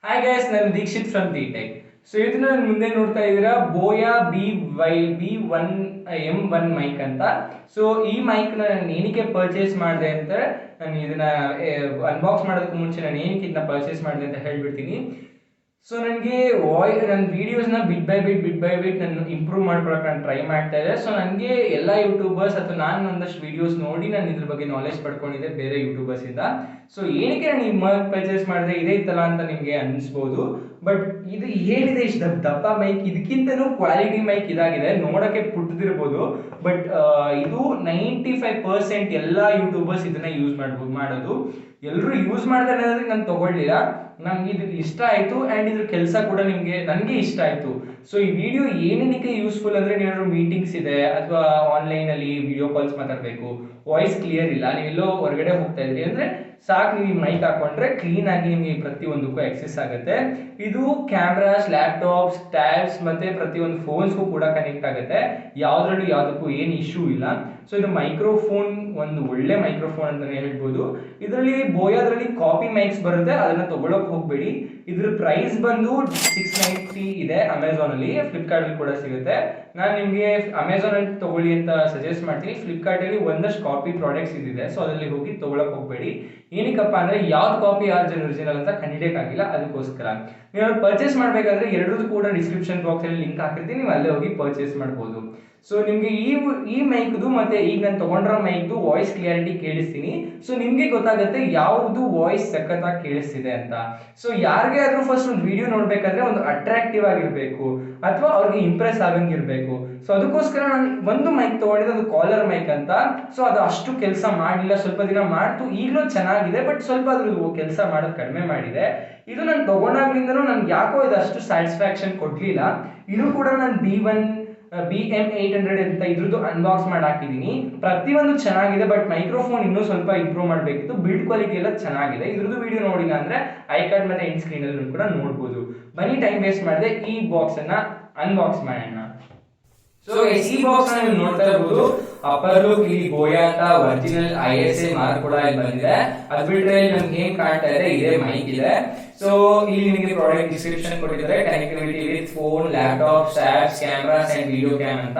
Hi guys, ನಾನು Deekshith from DEE TECH. So ಇದನ್ನ ಮುಂದೆ ನೋಡ್ತಾ ಇದ್ದೀರಾ BOYA B1M1 ಮೈಕ್ ಅಂತ. ಸೊ ಈ ಮೈಕ್ ನಾನು ಏನಕ್ಕೆ ಪರ್ಚೇಸ್ ಮಾಡಿದೆ ಅಂತ ನಾನು ಇದನ್ನ ಅನ್ಬಾಕ್ಸ್ ಮಾಡೋದಕ್ಕೆ ಮುಂಚೆ ನಾನು ಏನಕ್ಕೆ ಇದನ್ನ ಪರ್ಚೇಸ್ ಮಾಡಿದೆ ಅಂತ ಹೇಳ್ಬಿಡ್ತೀನಿ. ಸೊ ನನಗೆ ನನ್ನ ವಿಡಿಯೋಸ್ನ ಬಿಟ್ ಬೈ ಬಿಟ್ ನಾನು ಇಂಪ್ರೂವ್ ಮಾಡ್ಕೊಳಕ್ಕೆ ನಾನು ಟ್ರೈ ಮಾಡ್ತಾ ಇದ್ದೆ. ಸೊ ನನಗೆ ಎಲ್ಲ ಯೂಟ್ಯೂಬರ್ಸ್ ಅಥವಾ ನಾನು ಒಂದಷ್ಟು ವಿಡಿಯೋಸ್ ನೋಡಿ ನಾನು ಇದ್ರ ಬಗ್ಗೆ ನಾಲೆಜ್ ಪಡ್ಕೊಂಡಿದ್ದೆ ಬೇರೆ ಯೂಟ್ಯೂಬರ್ಸ್ ಇಂದ. ಸೊ ಏನಕ್ಕೆ ನಾನು ಈ ಮೈಕ್ ಪರ್ಚೇಸ್ ಮಾಡಿದೆ ಇದೇ ಇತ್ತಲ್ಲ ಅಂತ ನಿಮಗೆ ಅನಿಸ್ಬೋದು. ಬಟ್ ಇದು ಏನಿದೆ ಇಷ್ಟು ದಪ್ಪ ಮೈಕ್, ಇದಕ್ಕಿಂತನೂ ಕ್ವಾಲಿಟಿ ಮೈಕ್ ಇದಾಗಿದೆ. ನೋಡೋಕ್ಕೆ ಪುಟ್ಟದಿರ್ಬೋದು, ಬಟ್ ಇದು 95% ಎಲ್ಲ ಯೂಟ್ಯೂಬರ್ಸ್ ಇದನ್ನ ಯೂಸ್ ಮಾಡೋದು. ಎಲ್ಲರೂ ಯೂಸ್ ಮಾಡ್ತಾರೆ ಅನ್ನೋದಕ್ಕೆ ನಾನು ತಗೊಳ್ಳಿಲ್ಲ, ನಮ್ಗೆ ಇದು ಇಷ್ಟ ಆಯ್ತು ಅಂಡ್ ಇದ್ರ ಕೆಲಸ ಕೂಡ ನನಗೆ ಇಷ್ಟ ಆಯ್ತು. ಸೊ ಈ ವಿಡಿಯೋ ಏನಕ್ಕೆ ಯೂಸ್ಫುಲ್ ಅಂದ್ರೆ, ನೀವೇನಾದ್ರು ಮೀಟಿಂಗ್ಸ್ ಇದೆ ಅಥವಾ ಆನ್ಲೈನ್ ಅಲ್ಲಿ ವಿಡಿಯೋ ಕಾಲ್ಸ್ ಮಾತಾಡಬೇಕು, ವಾಯ್ಸ್ ಕ್ಲಿಯರ್ ಇಲ್ಲ, ನೀವೆಲ್ಲೋ ಹೊರಗಡೆ ಹೋಗ್ತಾ ಇದ್ರಿ ಅಂದ್ರೆ ಸಾಕು ನೀವು ಈ ಮೈಕ್ ಹಾಕೊಂಡ್ರೆ ಕ್ಲೀನ್ ಆಗಿ ನಿಮಗೆ ಪ್ರತಿಯೊಂದಕ್ಕೂ ಆಕ್ಸೆಸ್ ಆಗುತ್ತೆ. ಇದು ಕ್ಯಾಮ್ರಾಸ್, ಲ್ಯಾಪ್ಟಾಪ್ಸ್, ಟ್ಯಾಬ್ಸ್ ಮತ್ತೆ ಪ್ರತಿಯೊಂದು ಫೋನ್ಸ್ಗೂ ಕೂಡ ಕನೆಕ್ಟ್ ಆಗುತ್ತೆ. ಯಾವುದಕ್ಕೂ ಏನು ಇಶ್ಯೂ ಇಲ್ಲ. ಸೊ ಇದು ಮೈಕ್ರೋಫೋನ್ ಒಂದು ಒಳ್ಳೆ ಮೈಕ್ರೋಫೋನ್ ಅಂತಾನೆ ಹೇಳ್ಬೋದು. ಇದರಲ್ಲಿ ಬೋಯಾದ್ರಲ್ಲಿ ಕಾಪಿ ಮೈಕ್ಸ್ ಬರುತ್ತೆ, ಅದನ್ನ ತಗೊಳಕ್ ಹೋಗ್ಬೇಡಿ. ಇದ್ರ ಪ್ರೈಸ್ ಬಂದು 690 ಇದೆ. ಅಮೆಝಾನ್ ಅಲ್ಲಿ, ಫ್ಲಿಪ್ಕಾರ್ಟ್ ಅಲ್ಲಿ ಕೂಡ ಸಿಗುತ್ತೆ. ನಾನು ನಿಮಗೆ ಅಮೆಝಾನ್ ಅಲ್ಲಿ ತಗೊಳ್ಳಿ ಅಂತ ಸಜೆಸ್ಟ್ ಮಾಡ್ತೀನಿ. ಫ್ಲಿಪ್ಕಾರ್ಟ್ ಅಲ್ಲಿ ಒಂದಷ್ಟು ಕಾಪಿ ಪ್ರಾಡಕ್ಟ್ಸ್ ಇದಿದೆ, ಸೊ ಅದರಲ್ಲಿ ಹೋಗಿ ತಗೊಳಕ್ ಹೋಗ್ಬೇಡಿ. ಏನಕ್ಕಪ್ಪ ಅಂದ್ರೆ ಯಾವ್ದು ಕಾಪಿ ಯಾವ್ದು ಒರಿಜಿನಲ್ ಅಂತ ಕಂಡಿಡಿಯಕ್ಕಾಗಿಲ್ಲ, ಅದಕ್ಕೋಸ್ಕರ. ನೀವು ಪರ್ಚೇಸ್ ಮಾಡ್ಬೇಕಾದ್ರೆ ಎರಡರದ್ದು ಕೂಡ ಡಿಸ್ಕ್ರಿಪ್ಷನ್ ಬಾಕ್ಸ್ ಅಲ್ಲಿ ಲಿಂಕ್ ಹಾಕಿರ್ತೀನಿ, ನೀವು ಅಲ್ಲೇ ಹೋಗಿ ಪರ್ಚೇಸ್ ಮಾಡ್ಬೋದು. ಸೊ ನಿಮ್ಗೆ ಈ ಮೈಕ್ದು ಮತ್ತೆ ಈಗ ನಾನು ತಗೊಂಡಿರೋ ಮೈಕ್ದು ವಾಯ್ಸ್ ಕ್ಲಿಯಾರಿಟಿ ಕೇಳಿಸ್ತೀನಿ. ಸೊ ನಿಮ್ಗೆ ಗೊತ್ತಾಗುತ್ತೆ ಯಾವ್ದು ವಾಯ್ಸ್ ಸಖತ್ತಾಗಿ ಕೇಳಿಸ್ತಿದೆ ಅಂತ. ಸೊ ಯಾರಿಗೆ ಆದ್ರೂ ಫಸ್ಟ್ ಒಂದು ವಿಡಿಯೋ ನೋಡ್ಬೇಕಾದ್ರೆ ಒಂದು ಅಟ್ರಾಕ್ಟಿವ್ ಆಗಿರ್ಬೇಕು ಅಥವಾ ಅವ್ರಿಗೆ ಇಂಪ್ರೆಸ್ ಆಗಂಗಿರ್ಬೇಕು. ಸೊ ಅದಕ್ಕೋಸ್ಕರ ನಾನು ಒಂದು ಮೈಕ್ ತಗೊಂಡಿದ್ದೆ, ಅದು ಕಾಲರ್ ಮೈಕ್ ಅಂತ. ಸೊ ಅದು ಅಷ್ಟು ಕೆಲಸ ಮಾಡಲಿಲ್ಲ, ಸ್ವಲ್ಪ ದಿನ ಮಾಡ್ತು, ಈಗಲೂ ಚೆನ್ನಾಗಿದೆ, ಬಟ್ ಸ್ವಲ್ಪ ಅದ್ರ ಕೆಲಸ ಮಾಡೋದು ಕಡಿಮೆ ಮಾಡಿದೆ. ಇದು ನಾನು ತಗೊಂಡಾಗ್ಲಿಂದನೂ ನನ್ಗೆ ಯಾಕೋ ಇದು ಅಷ್ಟು ಸ್ಯಾಟಿಸ್ಫ್ಯಾಕ್ಷನ್ ಕೊಡ್ಲಿಲ್ಲ. ಇದು ಕೂಡ ನಾನು BM800 ಅಂತ ಇದ್ರದ್ದು ಅನ್ಬಾಕ್ಸ್ ಮಾಡಿ ಹಾಕಿದ್ದೀನಿ. ಪ್ರತಿಯೊಂದು ಚೆನ್ನಾಗಿದೆ, ಬಟ್ ಮೈಕ್ರೋಫೋನ್ ಇನ್ನೂ ಸ್ವಲ್ಪ ಇಂಪ್ರೂವ್ ಮಾಡಬೇಕಿತ್ತು. ಬಿಲ್ಡ್ ಕ್ವಾಲಿಟಿ ಎಲ್ಲ ಚೆನ್ನಾಗಿದೆ. ಇದ್ರದ್ದು ವಿಡಿಯೋ ನೋಡಿಲ್ಲ ಅಂದ್ರೆ ಐ ಕಾರ್ಡ್ ಮತ್ತೆ ಎಂಡ್ ಸ್ಕ್ರೀನ್ ಅಲ್ಲಿ ಕೂಡ ನೋಡ್ಬೋದು. ಬನ್ನಿ, ಟೈಮ್ ವೇಸ್ಟ್ ಮಾಡದೆ ಈ ಬಾಕ್ಸ್ ಅನ್ನ ಅನ್ಬಾಕ್ಸ್ ಮಾಡೋಣ. ಸೊ ಈ ಬಾಕ್ಸ್ ನೀವು ನೋಡ್ತಾ ಇರಬಹುದು, ಅಪ್ಪರ್ ಲುಕ್ ಇಲ್ಲಿ ಬೋಯಾ ಅಂತ ಒರಿಜಿನಲ್ ISA ಮಾರ್ಕ್ ಕೂಡ ಇಲ್ಲಿ ಬಂದಿದೆ. ಅದ್ ಬಿಟ್ರೆ ನಮ್ಗೆ ಏನ್ ಕಾಣ್ತಾ ಇದೆ, ಇದೇ ಮೈಕ್ ಇದೆ. ಸೊ ಇಲ್ಲಿ ನಿಮಗೆ ಪ್ರಾಡಕ್ಟ್ ಡಿಸ್ಕ್ರಿಪ್ಷನ್ ಕೊಟ್ಟಿದ್ದಾರೆ, connectivity with phone, laptop, tabs, cameras and video cam ಅಂತ.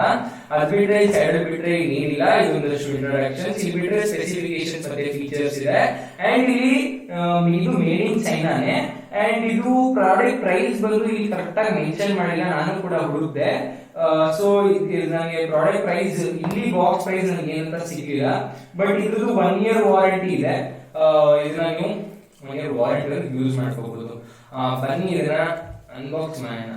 ಅದ್ ಬಿಟ್ರೆ ಈ ಸೈಡ್ ಬಿಟ್ರೆ ಏನಿಲ್ಲ, ಇದೊಂದಷ್ಟು ಇಂಟ್ರೊಡಕ್ಷನ್ಸ್. ಇಲ್ಲಿ ಬಿಟ್ರೆ ಸ್ಪೆಸಿಫಿಕೇಶನ್ಸ್ ಮತ್ತೆ ಫೀಚರ್ಸ್ ಇದೆ. ಅಂಡ್ ಇಲ್ಲಿ ಇದು ಮೇಡ್ ಇನ್ ಚೈನಾನೆ. ಅಂಡ್ ಇದು ಪ್ರಾಡಕ್ಟ್ ಪ್ರೈಸ್ ಬಂದು ಇಲ್ಲಿ ಕರೆಕ್ಟ್ ಆಗಿ ಮೆನ್ಷನ್ ಮಾಡಿಲ್ಲ, ನಾನು ಕೂಡ ಹುಡುಕ್ದೆ. ಸೊ ನನಗೆ ಪ್ರಾಡಕ್ಟ್ ಪ್ರೈಸ್ ಇಲ್ಲಿ ಬಾಕ್ಸ್ ಪ್ರೈಸ್ ನನಗೆ ಏನಂತ ಸಿಗಲಿಲ್ಲ, ಬಟ್ ಇದ್ರದ್ದು 1 year ವಾರಂಟಿ ಇದೆ. ಇದನ್ನ ನೀವು 1 year ವಾರಂಟಿ ಯೂಸ್ ಮಾಡ್ಕೋಬಹುದು. ಬನ್ನಿ ಇದನ್ನ ಅನ್ಬಾಕ್ಸ್ ಮಾಡೋಣ.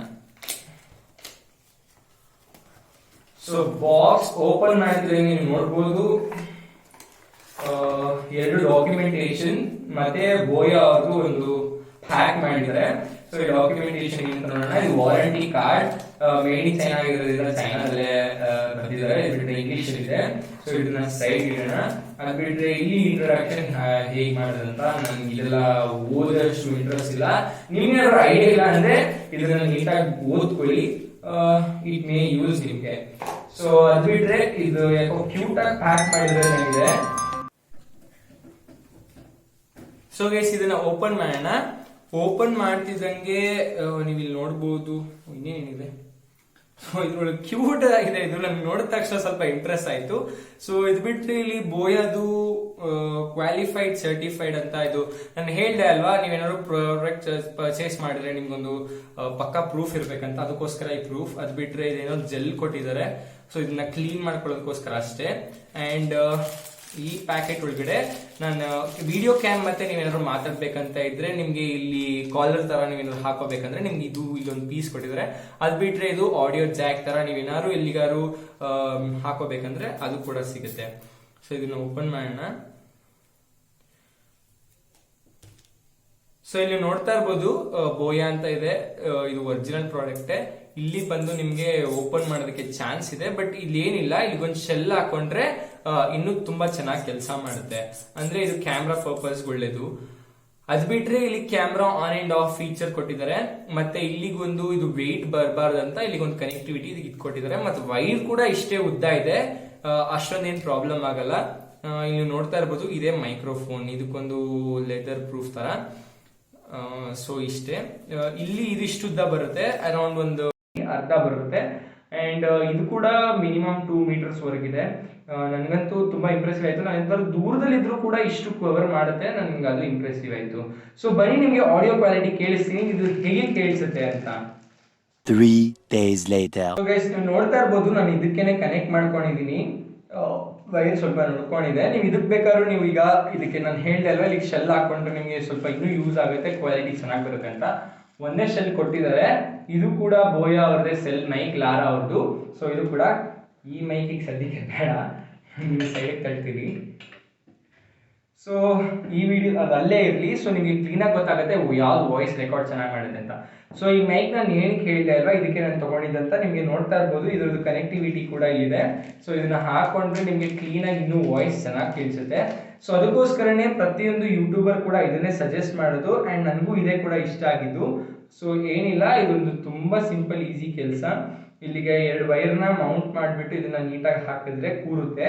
ಸೊ ಬಾಕ್ಸ್ ಓಪನ್ ಮಾಡಿದ್ರೆ ನೀವು ನೋಡ್ಬೋದು, 2 ಡಾಕ್ಯುಮೆಂಟೇಶನ್ ಮತ್ತೆ ಬೋಯಾ ಅವ್ರದ್ದು ಒಂದು ಪ್ಯಾಕ್ ಮಾಡಿದ್ದಾರೆ. ಸೊ ಈ ಡಾಕ್ಯುಮೆಂಟೇಶನ್ ಅಂತ ನೋಡೋಣ. ಇದು warranty card, made in China ಆಗಿರೋದ್ರಿಂದ ಚೈನಾದಲ್ಲೇ ಬರ್ತಿದ್ದಾರೆ. ಇದು ಬಿಟ್ಟರೆ ಇಂಗ್ಲಿಷ್ ಇದೆ. ಸೊ ಇದನ್ನ ಸೈಡ್ ಇಡೋಣ. ಅದು ಬಿಟ್ರೆ ಇಲ್ಲಿ ಇಂಟ್ರೊಡಕ್ಷನ್ ಹೇಗೆ ಮಾಡೋದಂತ ನನ್ಗೆ ಇದೆಲ್ಲ ಓದಷ್ಟು ಇಂಟ್ರೆಸ್ಟ್ ಇಲ್ಲ. ನಿಮ್ಗೆ ಐಡಿಯಾ ಇಲ್ಲ ಅಂದ್ರೆ ಇದನ್ನ ನೀಟಾಗಿ ಓದ್ಕೊಳ್ಳಿ, ಇಟ್ ಮೇ ಯೂಸ್ ನಿಮ್ಗೆ. ಸೊ ಅದು ಬಿಟ್ರೆ ಇದು ಯಾಕೋ ಕ್ಯೂಟ್ ಆಗಿ ಪ್ಯಾಕ್ ಮಾಡಿದ್ರೆ. ಸೊ ಗೈಸ್ ಇದನ್ನ ಓಪನ್ ಮಾಡೋಣ. ಓಪನ್ ಮಾಡ್ತಿದ್ದಂಗೆ ನೀವು ಇಲ್ಲಿ ನೋಡ್ಬೋದು ಇನ್ನೇನಿದೆ. ಸೊ ಇದ್ರೊಳಗೆ ಕ್ಯೂಟ್ ಆಗಿದೆ. ಇದು ನನ್ಗೆ ನೋಡಿದ ತಕ್ಷಣ ಸ್ವಲ್ಪ ಇಂಟ್ರೆಸ್ಟ್ ಆಯ್ತು. ಸೊ ಇದು ಬಿಟ್ಟರೆ ಇಲ್ಲಿ ಬೋಯಾದು ಕ್ವಾಲಿಫೈಡ್ ಸರ್ಟಿಫೈಡ್ ಅಂತ. ಇದು ನಾನು ಹೇಳ್ದೆ ಅಲ್ವಾ, ನೀವೇನಾದ್ರು ಪ್ರಾಡಕ್ಟ್ ಪರ್ಚೇಸ್ ಮಾಡಿದ್ರೆ ನಿಮ್ಗೊಂದು ಪಕ್ಕಾ ಪ್ರೂಫ್ ಇರ್ಬೇಕಂತ, ಅದಕ್ಕೋಸ್ಕರ ಈ ಪ್ರೂಫ್. ಅದ್ ಬಿಟ್ರೆ ಇದೇನೋ ಜೆಲ್ ಕೊಟ್ಟಿದ್ದಾರೆ, ಸೊ ಇದನ್ನ ಕ್ಲೀನ್ ಮಾಡ್ಕೊಳ್ಳೋದಕ್ಕೋಸ್ಕರ ಅಷ್ಟೇ. ಅಂಡ್ ಈ ಪ್ಯಾಕೆಟ್ ಒಳಗಡೆ ನಾನು ವಿಡಿಯೋ ಕ್ಯಾಮ್ ಮತ್ತೆ ನೀವೇನಾದ್ರು ಮಾತಾಡ್ಬೇಕಂತ ಇದ್ರೆ ನಿಮ್ಗೆ ಇಲ್ಲಿ ಕಾಲರ್ ತರ ನೀವೇನಾದ್ರು ಹಾಕೋಬೇಕಂದ್ರೆ ನಿಮ್ಗೆ ಇಲ್ಲೊಂದು ಪೀಸ್ ಕೊಟ್ಟಿದ್ದಾರೆ. ಅದ್ ಬಿಟ್ರೆ ಇದು ಆಡಿಯೋ ಜಾಕ್ ತರ ನೀವೇನಾದ್ರು ಎಲ್ಲಿಗಾರು ಹಾಕೋಬೇಕಂದ್ರೆ ಅದು ಕೂಡ ಸಿಗುತ್ತೆ. ಸೊ ಇದನ್ನ ಓಪನ್ ಮಾಡೋಣ. ಸೊ ಇಲ್ಲಿ ನೋಡ್ತಾ ಇರ್ಬೋದು ಬೋಯಾ ಅಂತ ಇದೆ, ಇದು ಒರಿಜಿನಲ್ ಪ್ರಾಡಕ್ಟ್. ಇಲ್ಲಿ ಬಂದು ನಿಮ್ಗೆ ಓಪನ್ ಮಾಡೋದಕ್ಕೆ ಚಾನ್ಸ್ ಇದೆ, ಬಟ್ ಇಲ್ಲಿ ಏನಿಲ್ಲ. ಇಲ್ಲಿಗೊಂದು ಶೆಲ್ ಹಾಕೊಂಡ್ರೆ ಇನ್ನೂ ತುಂಬಾ ಚೆನ್ನಾಗಿ ಕೆಲಸ ಮಾಡುತ್ತೆ. ಅಂದ್ರೆ ಇದು ಕ್ಯಾಮ್ರಾ ಪರ್ಪಸ್ ಒಳ್ಳೇದು. ಅದ್ ಬಿಟ್ರೆ ಇಲ್ಲಿ camera on and of feature ಕೊಟ್ಟಿದ್ದಾರೆ. ಮತ್ತೆ ಇಲ್ಲಿಗೊಂದು ಇದು ವೆಯ್ಟ್ ಬರಬಾರ್ದಂತ ಇಲ್ಲಿಗೊಂದು ಕನೆಕ್ಟಿವಿಟಿ ಇದು ಕೊಟ್ಟಿದ್ದಾರೆ. ಮತ್ತೆ ವೈರ್ ಕೂಡ ಇಷ್ಟೇ ಉದ್ದ ಇದೆ, ಅಷ್ಟೊಂದೇನು ಪ್ರಾಬ್ಲಮ್ ಆಗಲ್ಲ. ಇಲ್ಲಿ ನೋಡ್ತಾ ಇರ್ಬೋದು ಇದೇ ಮೈಕ್ರೋಫೋನ್, ಇದಕ್ಕೊಂದು ಲೆದರ್ ಪ್ರೂಫ್ ತರ. ಸೊ ಇಷ್ಟೇ. ಇಲ್ಲಿ ಇದಿಷ್ಟು ಉದ್ದ ಬರುತ್ತೆ, ಅರೌಂಡ್ ಒಂದು ಅರ್ಧ ಬರುತ್ತೆ. ಅಂಡ್ ಇದು ಕೂಡ ಮಿನಿಮಮ್ 2 ಮೀಟರ್ಸ್ ವರೆಗಿದೆ. ನನಗಂತೂ ತುಂಬಾ ಇಂಪ್ರೆಸಿವ್ ಆಯ್ತು. ನಾನು ಎಂತ ದೂರದಲ್ಲಿದ್ರು ಕೂಡ ಇಷ್ಟು ಕವರ್ ಮಾಡುತ್ತೆ, ನನ್ಗೆ ಅದು ಇಂಪ್ರೆಸಿವ್ ಆಯ್ತು. ಸೊ ಬನ್ನಿ ನಿಮಗೆ ಆಡಿಯೋ ಕ್ವಾಲಿಟಿ ಕೇಳಿಸ್ತೀನಿ, ಇದು ಹೇಗೆ ಕೇಳಿಸುತ್ತೆ ಅಂತ. 3 days later. ಸೊ ಗೈಸ್, ನೀವು ನೋಡ್ತಾ ಇರ್ಬೋದು, ನಾನು ಇದಕ್ಕೇನೆ ಕನೆಕ್ಟ್ ಮಾಡ್ಕೊಂಡಿದ್ದೀನಿ. ವೈರ್ ಸ್ವಲ್ಪ ನೋಡ್ಕೊಂಡಿದೆ. ನೀವು ಇದಕ್ಕೆ ಬೇಕಾದ್ರೂ ನೀವು ಈಗ ಇದಕ್ಕೆ ನಾನು ಹೇಳ್ದೆ ಅಲ್ವಾ, ಇಲ್ಲಿಗೆ ಶೆಲ್ ಹಾಕೊಂಡ್ರೆ ನಿಮಗೆ ಸ್ವಲ್ಪ ಇನ್ನೂ ಯೂಸ್ ಆಗುತ್ತೆ, ಕ್ವಾಲಿಟಿ ಚೆನ್ನಾಗಿ ಬರುತ್ತೆ ಅಂತ. ಒಂದೇ ಶೆಲ್ ಕೊಟ್ಟಿದ್ದಾರೆ. ಇದು ಕೂಡ ಬೋಯಾ ಅವ್ರದ್ದೇ ಸೆಲ್ ಮೈಕ್, ಲಾರಾ ಅವ್ರದ್ದು. ಸೊ ಇದು ಕೂಡ ಈ ಮೈಕಿಗೆ ಸದ್ಯಕ್ಕೆ ಬೇಡ, ನೀವು ಸೈಡಿಗೆ ತಳ್ತೀರಿ. ಸೊ ಈ ವಿಡಿಯೋ ಅದು ಅಲ್ಲೇ ಇರಲಿ. ಸೊ ನಿಮಗೆ ಕ್ಲೀನಾಗಿ ಗೊತ್ತಾಗುತ್ತೆ ಯಾವ್ದು ವಾಯ್ಸ್ ರೆಕಾರ್ಡ್ ಚೆನ್ನಾಗಿ ಮಾಡುತ್ತೆ ಅಂತ. ಸೊ ಈ ಮೈಕ್ ನಾನು ಏನಕ್ಕೆ ಹೇಳಿದೆ ಅಲ್ವಾ, ಇದಕ್ಕೆ ನಾನು ತೊಗೊಂಡಿದ್ದಂತ ನಿಮಗೆ ನೋಡ್ತಾ ಇರ್ಬೋದು. ಇದ್ರದ್ದು ಕನೆಕ್ಟಿವಿಟಿ ಕೂಡ ಇದೆ. ಸೊ ಇದನ್ನ ಹಾಕೊಂಡ್ರೆ ನಿಮಗೆ ಕ್ಲೀನಾಗಿ ಇನ್ನೂ ವಾಯ್ಸ್ ಚೆನ್ನಾಗಿ ಕೇಳಿಸುತ್ತೆ. ಸೊ ಅದಕ್ಕೋಸ್ಕರನೇ ಪ್ರತಿಯೊಂದು ಯೂಟ್ಯೂಬರ್ ಕೂಡ ಇದನ್ನೇ ಸಜೆಸ್ಟ್ ಮಾಡೋದು. ಆ್ಯಂಡ್ ನನಗೂ ಇದೇ ಕೂಡ ಇಷ್ಟ ಆಗಿದ್ದು. ಸೊ ಏನಿಲ್ಲ, ಇದೊಂದು ತುಂಬ ಸಿಂಪಲ್ ಈಸಿ ಕೆಲಸ. ಇಲ್ಲಿಗೆ 2 ವೈರ್ನ ಮೌಂಟ್ ಮಾಡಿಬಿಟ್ಟು ಇದನ್ನ ನೀಟಾಗಿ ಹಾಕಿದ್ರೆ ಕೂರುತ್ತೆ.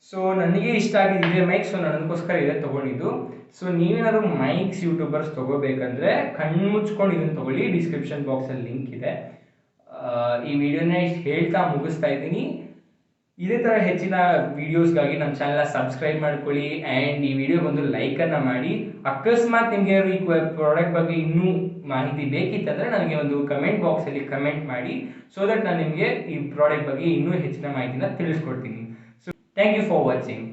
ಸೊ ನನಗೆ ಇಷ್ಟ ಆಗಿದ್ದು ಇದೇ ಮೈಕ್. ಸೊ ನನಗೋಸ್ಕರ ಇದೇ ತೊಗೊಂಡಿದ್ದು. ಸೊ ನೀವೇನಾದ್ರು ಮೈಕ್ಸ್ ಯೂಟ್ಯೂಬರ್ಸ್ ತೊಗೋಬೇಕಂದ್ರೆ ಕಣ್ಣು ಮುಚ್ಕೊಂಡು ಇದನ್ನು ತೊಗೊಳ್ಳಿ. ಡಿಸ್ಕ್ರಿಪ್ಷನ್ ಬಾಕ್ಸಲ್ಲಿ ಲಿಂಕ್ ಇದೆ. ಈ ವಿಡಿಯೋನ ಹೇಳ್ತಾ ಮುಗಿಸ್ತಾ ಇದ್ದೀನಿ. ಇದೇ ಥರ ಹೆಚ್ಚಿನ ವೀಡಿಯೋಸ್ಗಾಗಿ ನಮ್ಮ ಚಾನಲ್ನ ಸಬ್ಸ್ಕ್ರೈಬ್ ಮಾಡ್ಕೊಳ್ಳಿ. ಆ್ಯಂಡ್ ಈ ವಿಡಿಯೋಗೊಂದು ಲೈಕನ್ನು ಮಾಡಿ. ಅಕಸ್ಮಾತ್ ನಿಮಗೆ ಈ ಪ್ರಾಡಕ್ಟ್ ಬಗ್ಗೆ ಇನ್ನೂ ಮಾಹಿತಿ ಬೇಕಿತ್ತಂದರೆ ನನಗೆ ಒಂದು ಕಮೆಂಟ್ ಬಾಕ್ಸಲ್ಲಿ ಕಮೆಂಟ್ ಮಾಡಿ. ಸೊ ದಟ್ ನಾನು ನಿಮಗೆ ಈ ಪ್ರಾಡಕ್ಟ್ ಬಗ್ಗೆ ಇನ್ನೂ ಹೆಚ್ಚಿನ ಮಾಹಿತಿನ ತಿಳಿಸ್ಕೊಡ್ತೀನಿ. So thank you for watching.